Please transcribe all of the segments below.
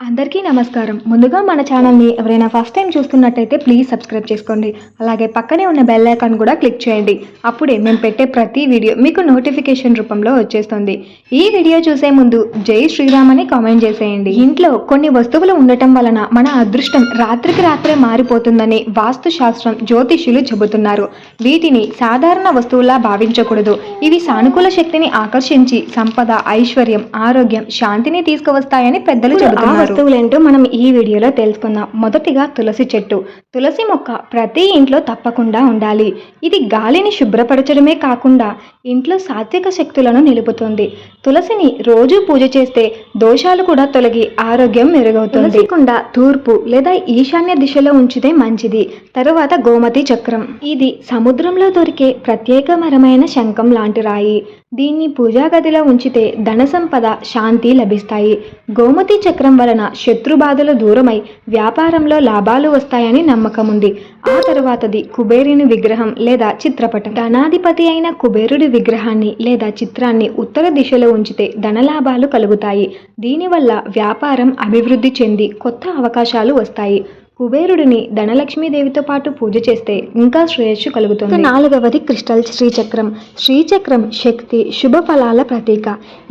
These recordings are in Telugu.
అందరికీ నమస్కారం. ముందుగా మన ఛానల్‌ని ఎవరైనా ఫస్ట్ టైం చూస్తున్నట్టయితే ప్లీజ్ సబ్స్క్రైబ్ చేసుకోండి. అలాగే పక్కనే ఉన్న బెల్ ఐకాన్ కూడా క్లిక్ చేయండి. అప్పుడే మేము పెట్టే ప్రతి వీడియో మీకు నోటిఫికేషన్ రూపంలో వచ్చేస్తుంది. ఈ వీడియో చూసే ముందు జై శ్రీరామ్ అని కామెంట్ చేసేయండి. ఇంట్లో కొన్ని వస్తువులు ఉండటం వలన మన అదృష్టం రాత్రికి రాత్రే మారిపోతుందని వాస్తు శాస్త్రం జ్యోతిష్యులు చెబుతున్నారు. వీటిని సాధారణ వస్తువులా భావించకూడదు. ఇవి సానుకూల శక్తిని ఆకర్షించి సంపద, ఐశ్వర్యం, ఆరోగ్యం, శాంతిని తీసుకువస్తాయని పెద్దలు చెబుతున్నారు. వస్తువులేంటో మనం ఈ వీడియోలో తెలుసుకుందాం. మొదటిగా తులసి చెట్టు. తులసి మొక్క ప్రతి ఇంట్లో తప్పకుండా ఉండాలి. ఇది గాలిని శుభ్రపరచడమే కాకుండా ఇంట్లో సాత్విక శక్తులను నిలుపుతుంది. తులసిని రోజు పూజ చేస్తే దోషాలు కూడా తొలగి ఆరోగ్యం మెరుగవుతుంది. తులసి కుండ తూర్పు లేదా ఈశాన్య దిశలో ఉంచితే మంచిది. తరువాత గోమతి చక్రం. ఇది సముద్రంలో దొరికే ప్రత్యేకమైన శంఖం లాంటి రాయి. దీన్ని పూజా గదిలో ఉంచితే ధన సంపద, శాంతి లభిస్తాయి. గోమతి చక్రం వలన శత్రు బాధలు దూరమై వ్యాపారంలో లాభాలు వస్తాయని నమ్మకం ఉంది. ఆ తరువాతది కుబేరుని విగ్రహం లేదా చిత్రపటం. ధనాధిపతి అయిన కుబేరుడి విగ్రహాన్ని లేదా చిత్రాన్ని ఉత్తర దిశలో ఉంచితే ధనలాభాలు కలుగుతాయి. దీనివల్ల వ్యాపారం అభివృద్ధి చెంది కొత్త అవకాశాలు వస్తాయి. కుబేరుడిని ధనలక్ష్మీదేవితో పాటు పూజ చేస్తే ఇంకా శ్రేయస్సు కలుగుతుంది. నాలుగవది క్రిస్టల్ శ్రీచక్రం. శ్రీచక్రం శక్తి, శుభ ఫలాల ప్రతీక.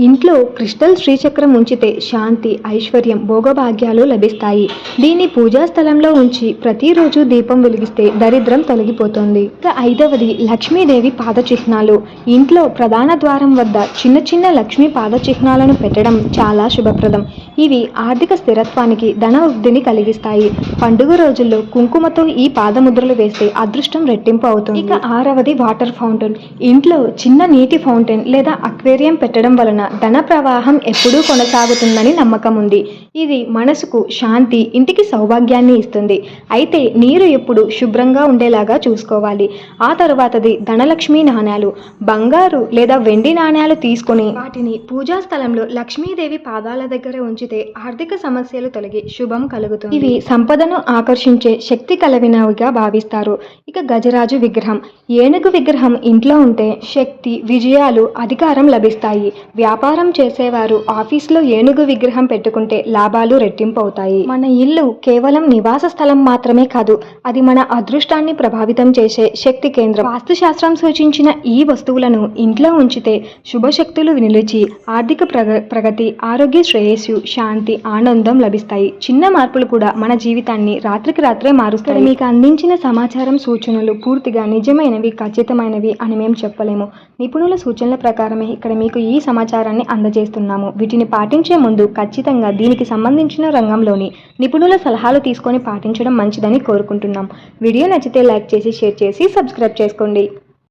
ఇంట్లో క్రిస్టల్ శ్రీచక్రం ఉంచితే శాంతి, ఐశ్వర్యం, భోగభాగ్యాలు లభిస్తాయి. దీన్ని పూజా స్థలంలో ఉంచి ప్రతిరోజు దీపం వెలిగిస్తే దరిద్రం తొలగిపోతుంది. ఇక ఐదవది లక్ష్మీదేవి పాద చిహ్నాలు. ఇంట్లో ప్రధాన ద్వారం వద్ద చిన్న చిన్న లక్ష్మీ పాద చిహ్నాలను పెట్టడం చాలా శుభప్రదం. ఇవి ఆర్థిక స్థిరత్వానికి, ధన వృద్ధిని కలిగిస్తాయి. పండుగ రోజుల్లో కుంకుమతో ఈ పాదముద్రలు వేస్తే అదృష్టం రెట్టింపు అవుతుంది. ఇక ఆరవది వాటర్ ఫౌంటైన్. ఇంట్లో చిన్న నీటి ఫౌంటైన్ లేదా అక్వేరియం పెట్టడం వలన ధన ప్రవాహం ఎప్పుడూ కొనసాగుతుందని నమ్మకం ఉంది. ఇది మనసుకు శాంతి, ఇంటికి సౌభాగ్యాన్ని ఇస్తుంది. అయితే నీరు ఎప్పుడు శుభ్రంగా ఉండేలాగా చూసుకోవాలి. ఆ తరువాతది ధనలక్ష్మి నాణ్యాలు. బంగారు లేదా వెండి నాణ్యాలు తీసుకొని వాటిని పూజా స్థలంలో లక్ష్మీదేవి పాదాల దగ్గర ఉంచితే ఆర్థిక సమస్యలు తొలగి శుభం కలుగుతుంది. ఇవి సంపదను ఆకర్షించే శక్తి కలవినవిగా భావిస్తారు. ఇక గజరాజు విగ్రహం. ఏనుగు విగ్రహం ఇంట్లో ఉంటే శక్తి, విజయాలు, అధికారం లభిస్తాయి. వ్యాపారం చేసేవారు ఆఫీసులో ఏనుగు విగ్రహం పెట్టుకుంటే లాభాలు రెట్టింపు అవుతాయి. మన ఇల్లు కేవలం నివాస స్థలం మాత్రమే కాదు, అది మన అదృష్టాన్ని ప్రభావితం చేసే శక్తి కేంద్రం. వాస్తుశాస్త్రం సూచించిన ఈ వస్తువులను ఇంట్లో ఉంచితే శుభశక్తులు నిలిచి ఆర్థిక ప్రగతి, ఆరోగ్య శ్రేయస్సు, శాంతి, ఆనందం లభిస్తాయి. చిన్న మార్పులు కూడా మన జీవితాన్ని రాత్రికి రాత్రే మారుస్తాయి. మీకు అందించిన సమాచారం, సూచనలు పూర్తిగా నిజమైనవి, ఖచ్చితమైనవి అని మేము చెప్పలేము. నిపుణుల సూచనల ప్రకారమే ఇక్కడ మీకు ఈ సమాచారాన్ని అందజేస్తున్నాము. వీటిని పాటించే ముందు ఖచ్చితంగా దీనికి సంబంధించిన రంగంలోని నిపుణుల సలహాలు తీసుకొని పాటించడం మంచిదని కోరుకుంటున్నాం. వీడియో నచ్చితే లైక్ చేసి, షేర్ చేసి, సబ్స్క్రైబ్ చేసుకోండి.